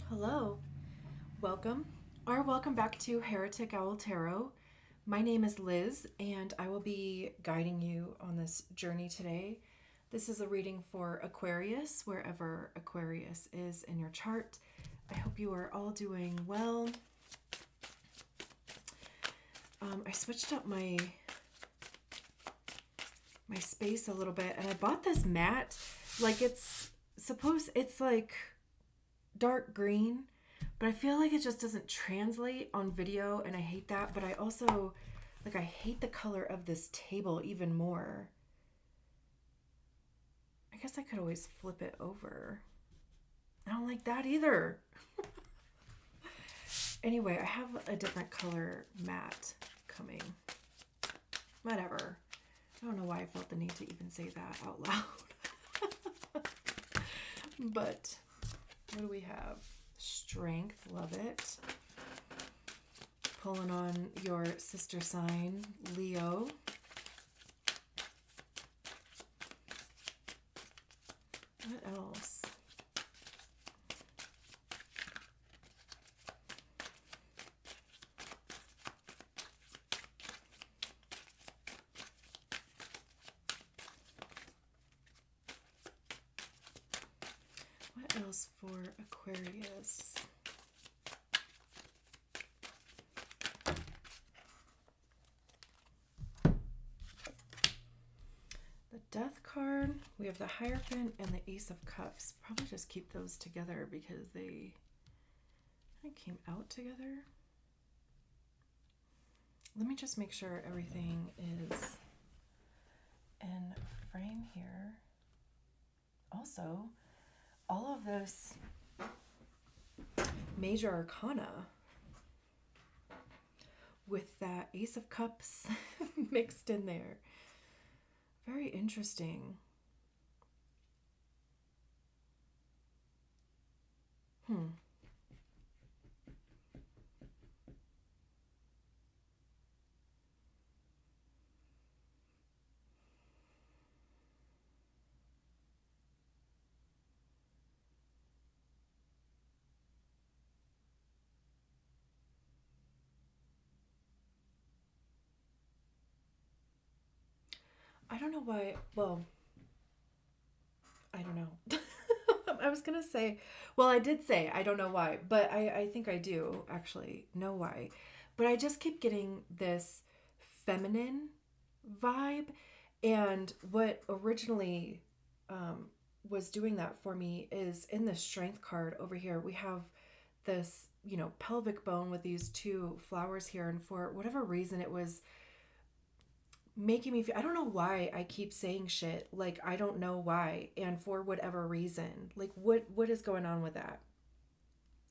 Hello, welcome back to Heretic Owl Tarot. My name is Liz, and I will be guiding you on this journey today. This is a reading for Aquarius, wherever Aquarius is in your chart. I hope you are all doing well. I switched up my space a little bit, and I bought this mat. Like it's like dark green, but I feel like it just doesn't translate on video, and I hate that. But I also, I hate the color of this table even more. I guess I could always flip it over. I don't like that either. Anyway, I have a different color mat coming. Whatever. I don't know why I felt the need to even say that out loud. But what do we have? Strength, love it. Pulling on your sister sign, Leo. What else? What else for Aquarius? The Death card, we have the Hierophant and the Ace of Cups. Probably just keep those together because they came out together. Let me just make sure everything is in frame here. Also, all of this major arcana with that Ace of Cups mixed in there. Very interesting. I don't know why. Well, I don't know. I was going to say, well, I did say I don't know why, but I think I do actually know why. But I just keep getting this feminine vibe. And what originally was doing that for me is in the strength card over here, we have this, pelvic bone with these two flowers here. And for whatever reason, it was making me feel, I don't know why I keep saying shit like I don't know why, and for whatever reason. Like what is going on with that?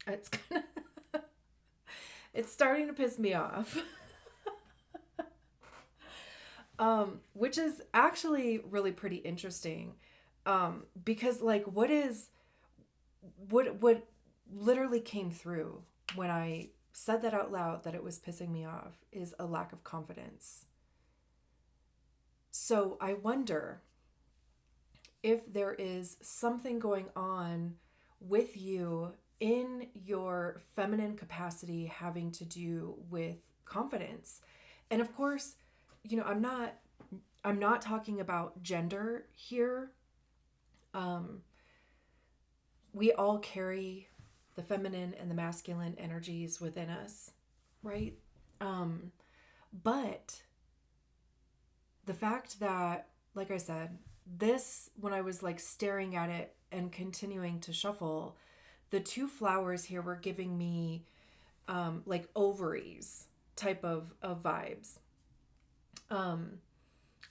It's kind of it's starting to piss me off. Which is actually really pretty interesting. Because like what literally came through when I said that out loud, that it was pissing me off, is a lack of confidence. So I wonder if there is something going on with you in your feminine capacity having to do with confidence. And of course, I'm not talking about gender here. We all carry the feminine and the masculine energies within us, right? But the fact that, like I said, this, when I was like staring at it and continuing to shuffle, the two flowers here were giving me like ovaries type of vibes,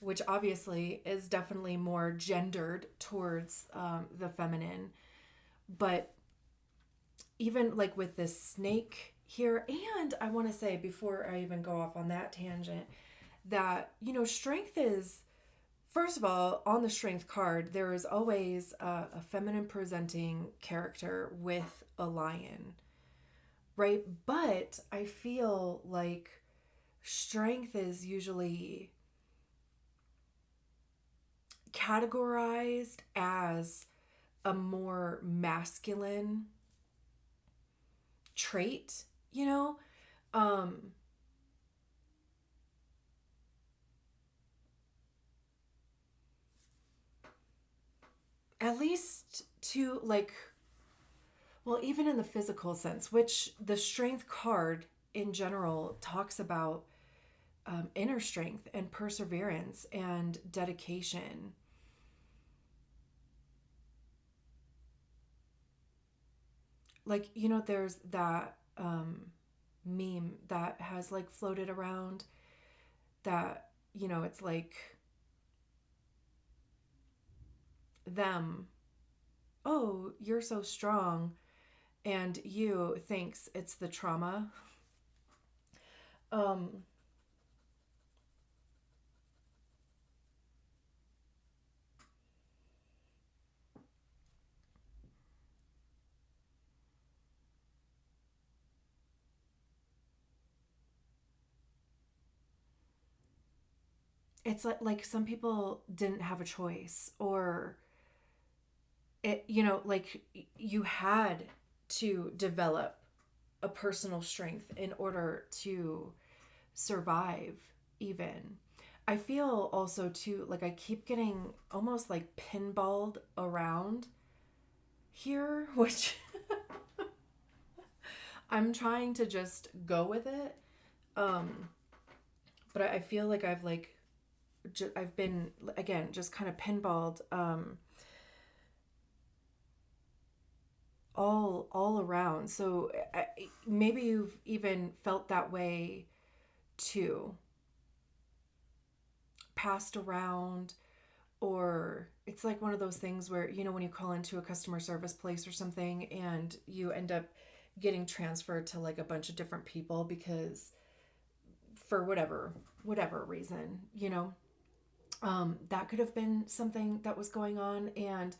which obviously is definitely more gendered towards the feminine. But even like with this snake here, and I want to say before I even go off on that tangent, that, strength is, first of all, on the strength card, there is always a feminine presenting character with a lion, right? But I feel like strength is usually categorized as a more masculine trait, you know? Um, at least to like, well, even in the physical sense, which the strength card in general talks about inner strength and perseverance and dedication. Like, you know, there's that meme that has like floated around that, you know, it's like them, oh, you're so strong, and you thinks it's the trauma. Um, it's like some people didn't have a choice, or it, you know, like you had to develop a personal strength in order to survive even. I feel also too like I keep getting almost like pinballed around here, which I'm trying to just go with it. Um, but I feel like I've like I've been again just kind of pinballed all around. So maybe you've even felt that way too, passed around, or it's like one of those things where, you know, when you call into a customer service place or something and you end up getting transferred to like a bunch of different people because for whatever reason, you know, that could have been something that was going on. And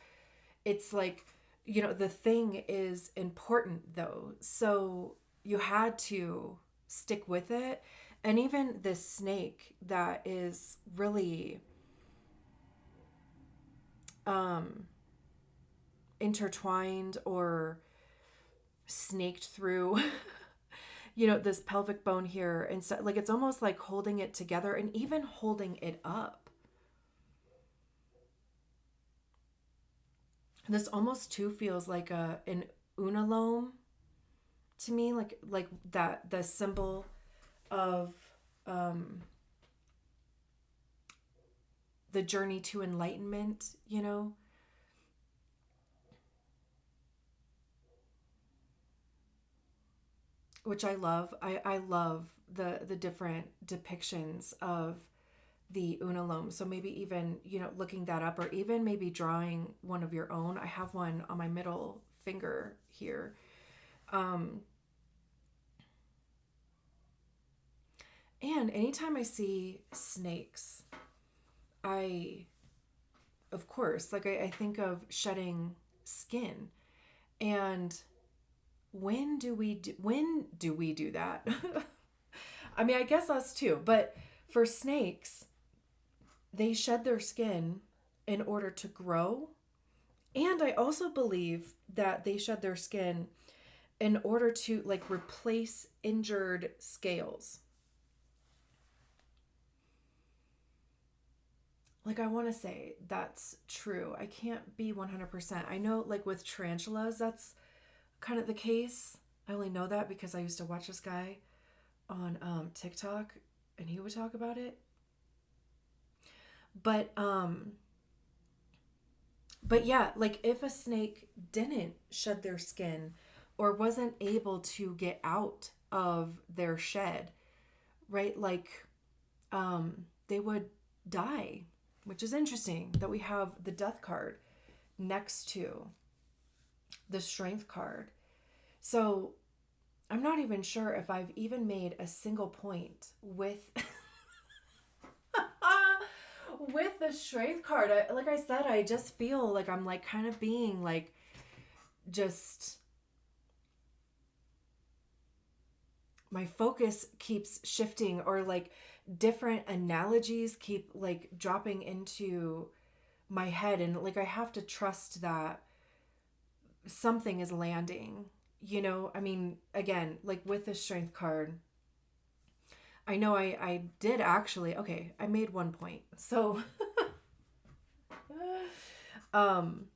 it's like, you know, the thing is important though, so you had to stick with it. And even this snake that is really um intertwined or snaked through you know, this pelvic bone here, and so like it's almost like holding it together and even holding it up. This almost too feels like a an unalome to me, like that the symbol of um the journey to enlightenment, you know. Which I love. I love the different depictions of the unalome. So maybe even, you know, looking that up, or even maybe drawing one of your own. I have one on my middle finger here. Um, and anytime I see snakes, I, of course, like I think of shedding skin. And when do we do that? I mean, I guess us too, but for snakes, they shed their skin in order to grow. And I also believe that they shed their skin in order to like replace injured scales. Like I want to say that's true. I can't be 100%. I know like with tarantulas that's kind of the case. I only know that because I used to watch this guy on TikTok and he would talk about it. But but yeah, like if a snake didn't shed their skin or wasn't able to get out of their shed, right? Like they would die, which is interesting that we have the death card next to the strength card. So I'm not even sure if I've even made a single point with with the strength card. Like I said, I just feel like I'm like kind of being like just my focus keeps shifting, or like different analogies keep like dropping into my head, and like I have to trust that something is landing, I mean, again, like with the strength card, I know I did actually, okay, I made one point. So, um,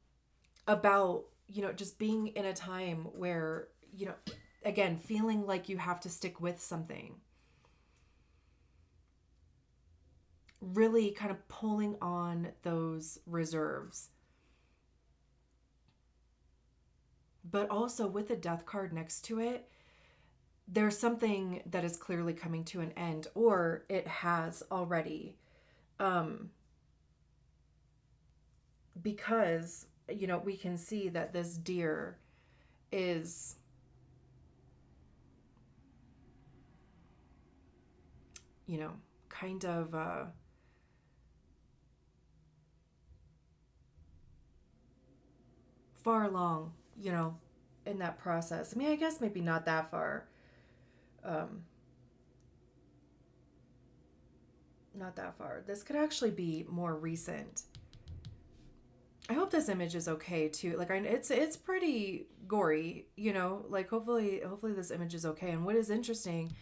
about, just being in a time where, again, feeling like you have to stick with something, really kind of pulling on those reserves. But also with the death card next to it, there's something that is clearly coming to an end, or it has already. Um, because, we can see that this deer is, kind of far along, in that process. I mean, I guess maybe not that far. Um, not that far. This could actually be more recent. I hope this image is okay too. Like, it's pretty gory, Like, hopefully this image is okay. And what is interesting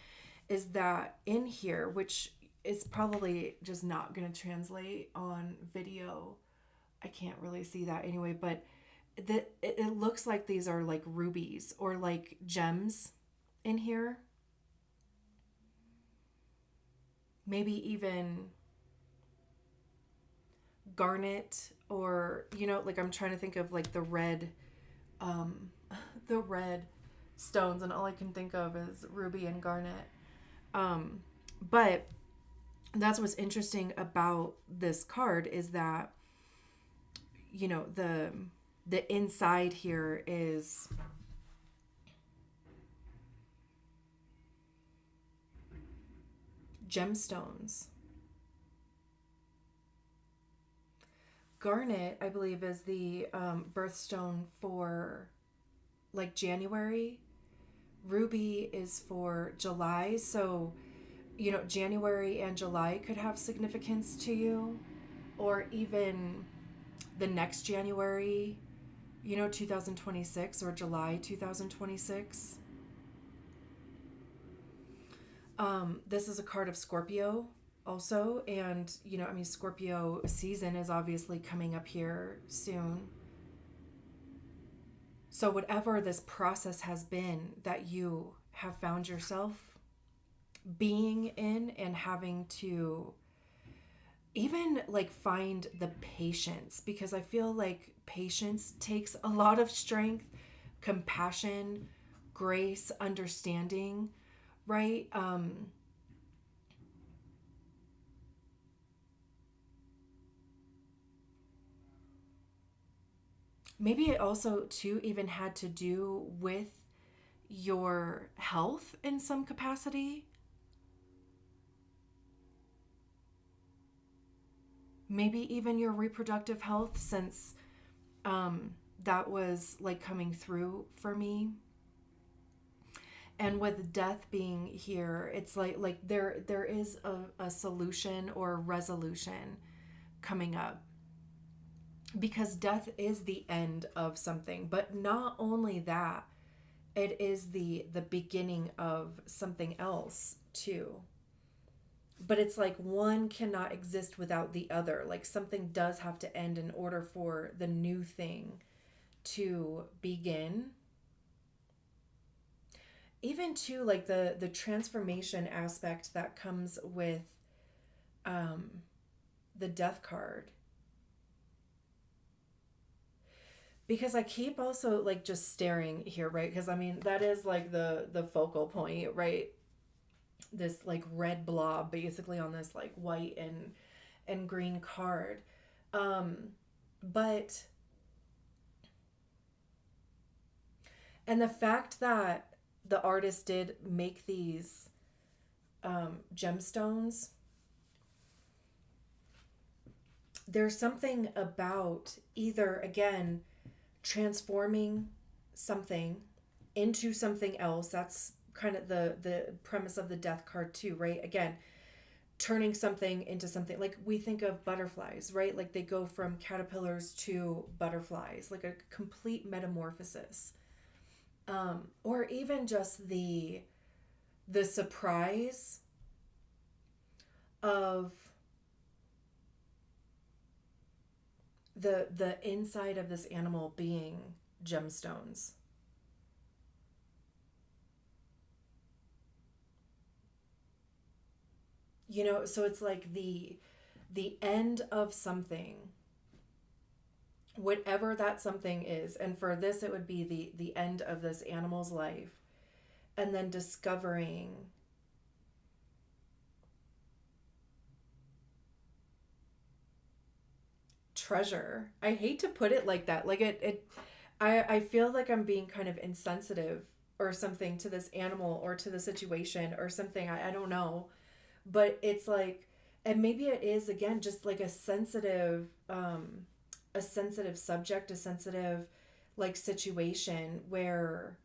is that in here, which is probably just not going to translate on video. I can't really see that anyway, but it looks like these are like rubies or like gems in here. Maybe even garnet, or like I'm trying to think of like the red um the red stones, and all I can think of is ruby and garnet. But that's what's interesting about this card, is that the inside here is gemstones. Garnet, I believe, is the birthstone for like January. Ruby is for July. So, January and July could have significance to you, or even the next January, 2026, or July 2026. This is a card of Scorpio also. And, I mean, Scorpio season is obviously coming up here soon. So, whatever this process has been that you have found yourself being in, and having to even like find the patience, because I feel like patience takes a lot of strength, compassion, grace, understanding, right? Maybe it also too even had to do with your health in some capacity. Maybe even your reproductive health, since that was like coming through for me. And with death being here, it's like there is a solution or a resolution coming up, because death is the end of something. But not only that, it is the beginning of something else too. But it's like one cannot exist without the other. Like, something does have to end in order for the new thing to begin. Even to like the transformation aspect that comes with um the death card, because I keep also like just staring here, right? Because I mean, that is like the focal point, right? This like red blob basically on this like white and green card. um but and the fact that the artist did make these gemstones, there's something about either, again, transforming something into something else. That's kind of the premise of the death card too, right? Again, turning something into something. Like, we think of butterflies, right? Like, they go from caterpillars to butterflies, like a complete metamorphosis. Or even just the surprise of the inside of this animal being gemstones. You know, so it's like the end of something, whatever that something is. And for this it would be the end of this animal's life, and then discovering treasure. I hate to put it like that. Like I feel like I'm being kind of insensitive or something to this animal or to the situation or something. I don't know. But it's like, and maybe it is again just like a sensitive subject, a sensitive like situation where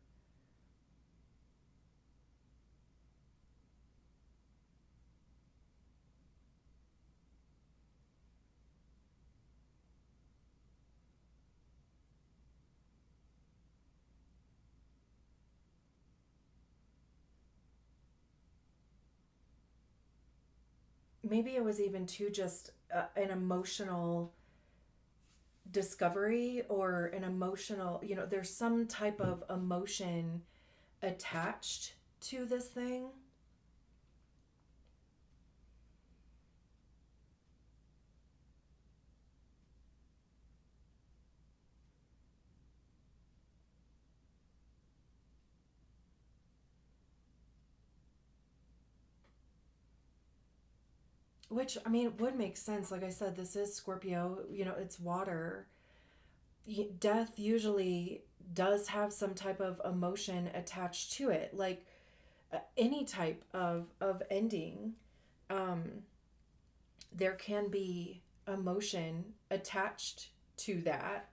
maybe it was even too just an emotional discovery or an emotional, you know, there's some type of emotion attached to this thing. Which, I mean, would make sense. Like I said, this is Scorpio, you know, it's water. Death usually does have some type of emotion attached to it. Like any type of ending, um, there can be emotion attached to that.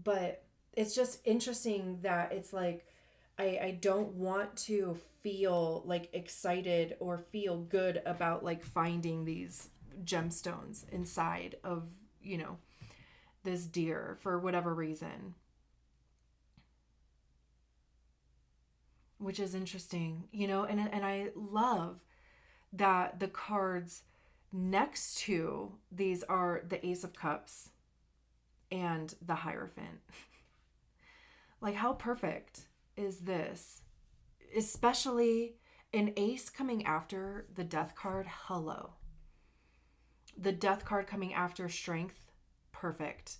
But it's just interesting that it's like, I don't want to feel like excited or feel good about like finding these gemstones inside of, you know, this deer for whatever reason, which is interesting, you know, and I love that the cards next to these are the Ace of Cups and the Hierophant. Like, how perfect is this? Especially an ace coming after the death card. Hello. The death card coming after strength. Perfect.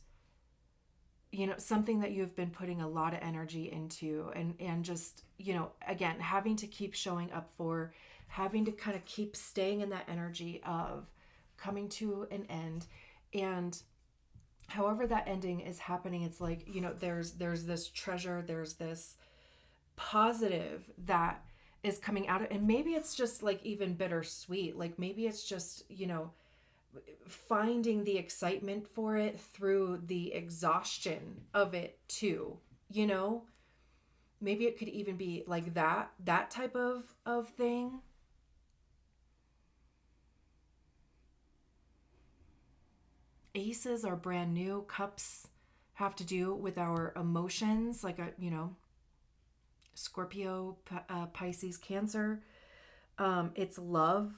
You know, something that you've been putting a lot of energy into, and just, you know, again, having to keep showing up for, having to kind of keep staying in that energy of coming to an end. And however that ending is happening, it's like, you know, there's this treasure, there's this positive that is coming out of, and maybe it's just like even bittersweet, like maybe it's just, you know, finding the excitement for it through the exhaustion of it too, you know. Maybe it could even be like that type of thing. Aces are brand new. Cups have to do with our emotions, like a, you know, Scorpio, Pisces, Cancer. It's love,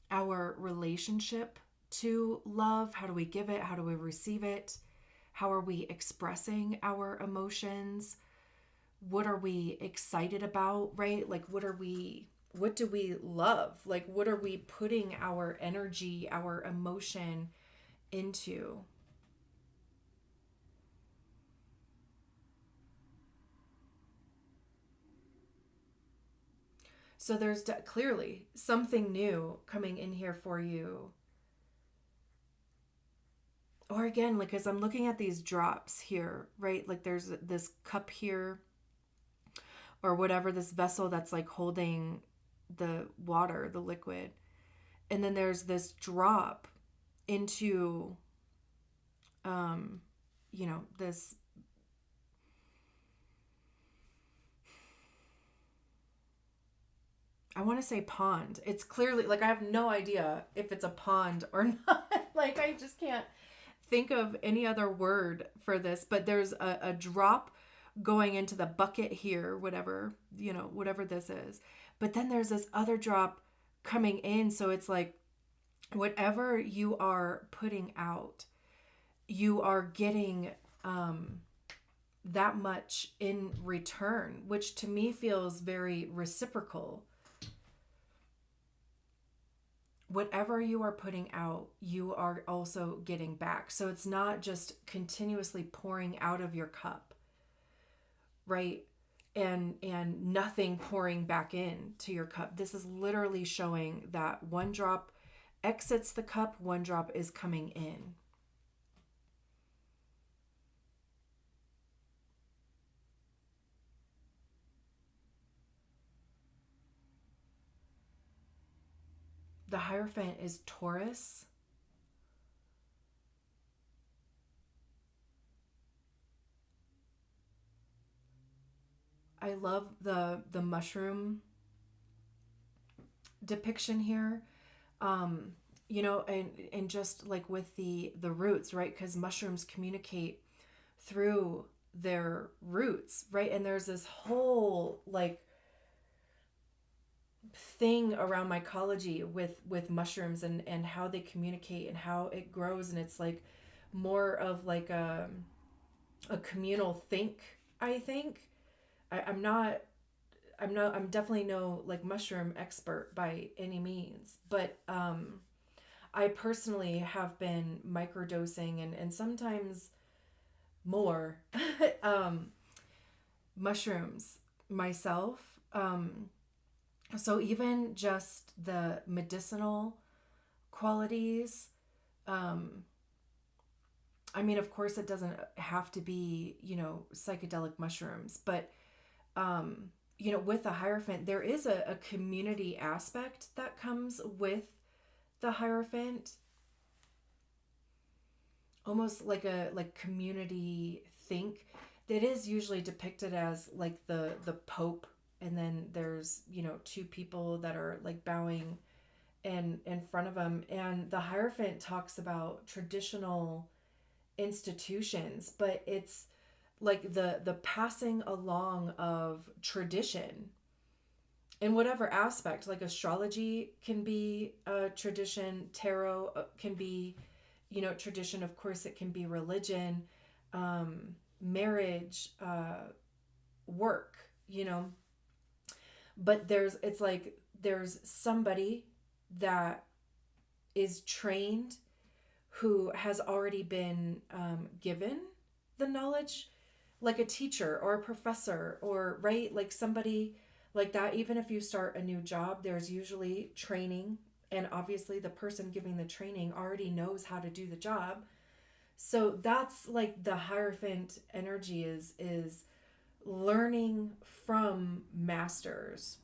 our relationship to love. How do we give it? How do we receive it? How are we expressing our emotions? What are we excited about, right? Like, what do we love? Like, what are we putting our energy, our emotion into? So there's clearly something new coming in here for you. Or again, like as I'm looking at these drops here, right? Like there's this cup here or whatever, this vessel that's like holding the water, the liquid. And then there's this drop into um you know, this, I want to say pond. It's clearly like I have no idea if it's a pond or not. Like I just can't think of any other word for this, but there's a drop going into the bucket here, whatever, whatever this is. But then there's this other drop coming in. So it's like whatever you are putting out, you are getting that much in return, which to me feels very reciprocal. Whatever you are putting out, you are also getting back. So it's not just continuously pouring out of your cup, right? And nothing pouring back in to your cup. This is literally showing that one drop exits the cup, one drop is coming in. The Hierophant is Taurus. I love the mushroom depiction here. And just like with the roots, right? Because mushrooms communicate through their roots, right? And there's this whole like thing around mycology with mushrooms and how they communicate and how it grows, and it's like more of like a communal think, I think. I'm definitely no like mushroom expert by any means, but I personally have been microdosing and sometimes more um mushrooms myself. So even just the medicinal qualities, um I mean, of course it doesn't have to be, psychedelic mushrooms, but with the Hierophant, there is a community aspect that comes with the Hierophant, almost like a community think that is usually depicted as like the Pope, and then there's two people that are like bowing in front of him, and the Hierophant talks about traditional institutions, but it's like the passing along of tradition in whatever aspect. Like astrology can be a tradition, tarot can be tradition, of course it can be religion, marriage, work, but there's somebody that is trained, who has already been given the knowledge, like a teacher or a professor, or right, like somebody like that. Even if you start a new job, there's usually training, and obviously the person giving the training already knows how to do the job. So that's like the Hierophant energy is learning from masters,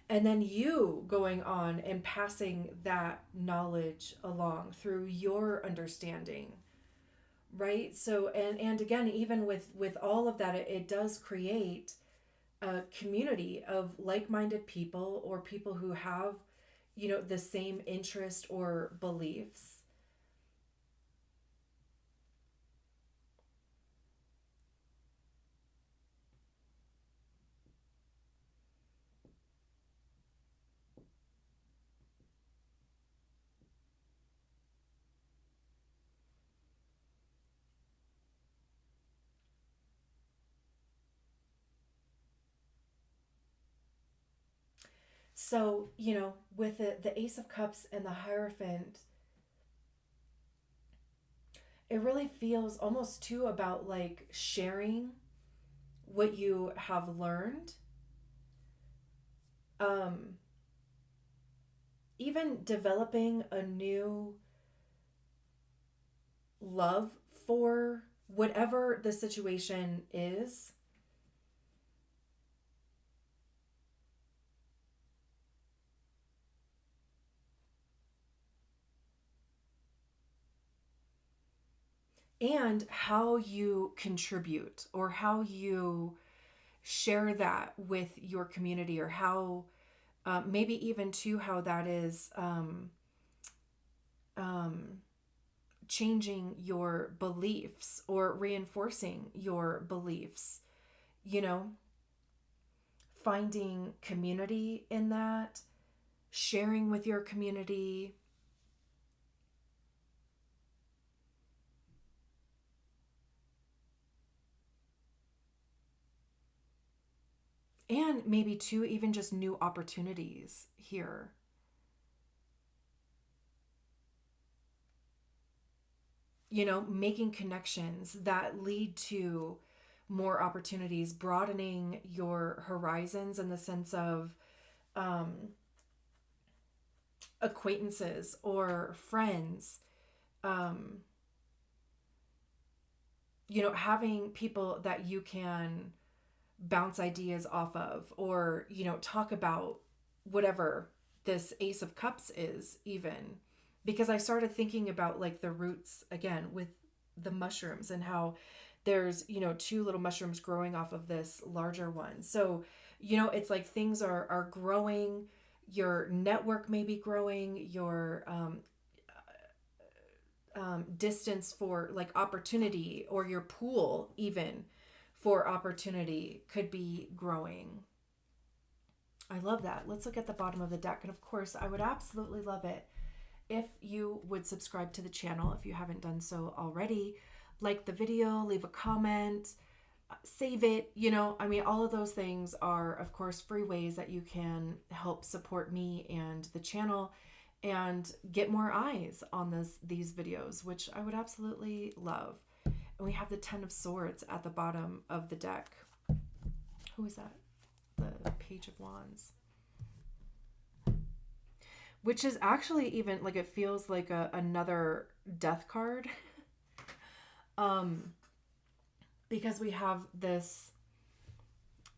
and then you going on and passing that knowledge along through your understanding, right? So and again, even with all of that, it does create a community of like-minded people, or people who have the same interest or beliefs. So with the Ace of Cups and the Hierophant, it really feels almost too about like sharing what you have learned, um even developing a new love for whatever the situation is. And how you contribute, or how you share that with your community, or how maybe even too how that is changing your beliefs or reinforcing your beliefs, you know, finding community in that, sharing with your community. And maybe too, even just new opportunities here. You know, making connections that lead to more opportunities, broadening your horizons in the sense of um, acquaintances or friends. Um, you know, having people that you can bounce ideas off of, or, you know, talk about whatever this Ace of Cups is, even. Because I started thinking about like the roots again with the mushrooms and how there's, you know, two little mushrooms growing off of this larger one. So, you know, it's like things are growing, your network may be growing, your distance for like opportunity, or your pool even for opportunity could be growing. I love that. Let's look at the bottom of the deck. And of course, I would absolutely love it if you would subscribe to the channel if you haven't done so already. Like the video, leave a comment, save it. You know, I mean, all of those things are, of course, free ways that you can help support me and the channel and get more eyes on these videos, which I would absolutely love. And we have the Ten of Swords at the bottom of the deck. Who is that? The Page of Wands. Which is actually even, like, it feels like another death card. Because we have this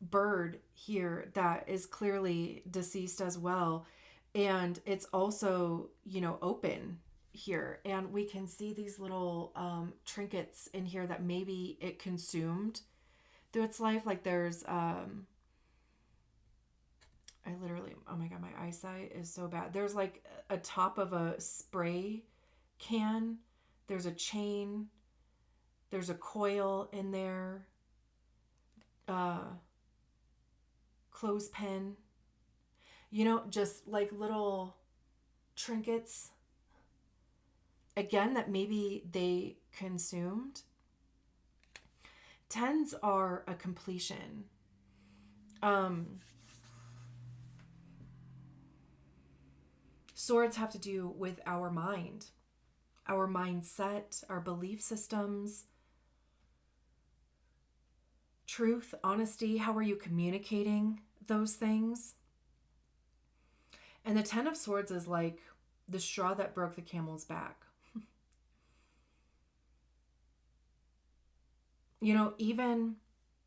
bird here that is clearly deceased as well. And it's also, you know, open here, and we can see these little trinkets in here that maybe it consumed through its life. Like there's I literally, oh my god, my eyesight is so bad. There's like a top of a spray can, there's a chain, there's a coil in there, clothespin, you know, just like little trinkets again that maybe they consumed. Tens are a completion. Swords have to do with our mind, our mindset, our belief systems, truth, honesty. How are you communicating those things? And the Ten of Swords is like the straw that broke the camel's back. You know, even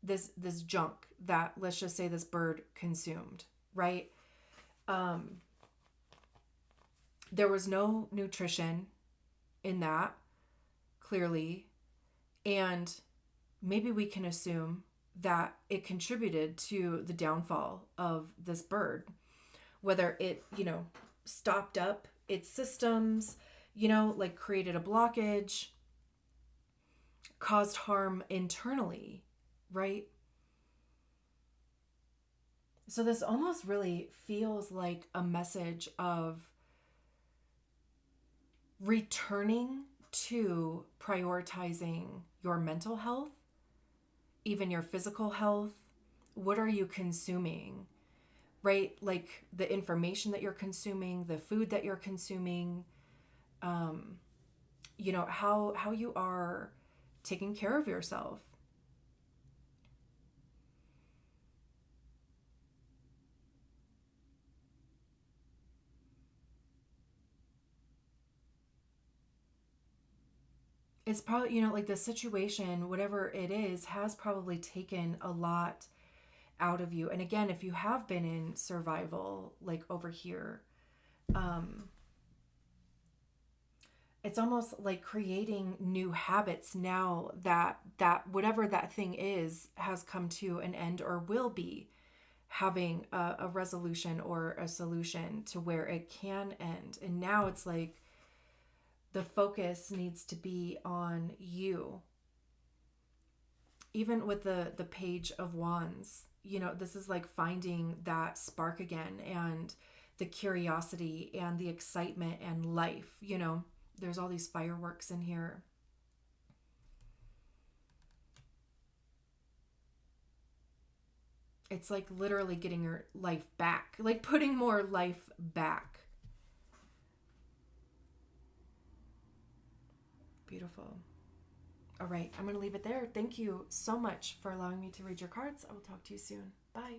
this junk that, let's just say, this bird consumed, right? There was no nutrition in that, clearly. And maybe we can assume that it contributed to the downfall of this bird. Whether it, you know, stopped up its systems, you know, like created a blockage, caused harm internally, right? So this almost really feels like a message of returning to prioritizing your mental health, even your physical health. What are you consuming, right? Like the information that you're consuming, the food that you're consuming, you know, how you are taking care of yourself. It's probably, you know, like the situation, whatever it is, has probably taken a lot out of you. And again, if you have been in survival, like over here, it's almost like creating new habits now that whatever that thing is has come to an end, or will be having a resolution or a solution to where it can end. And now it's like The focus needs to be on you. Even with the Page of Wands, you know, this is like finding that spark again, and the curiosity and the excitement and life, you know. There's all these fireworks in here. It's like literally getting your life back, like putting more life back. Beautiful. All right, I'm going to leave it there. Thank you so much for allowing me to read your cards. I will talk to you soon. Bye.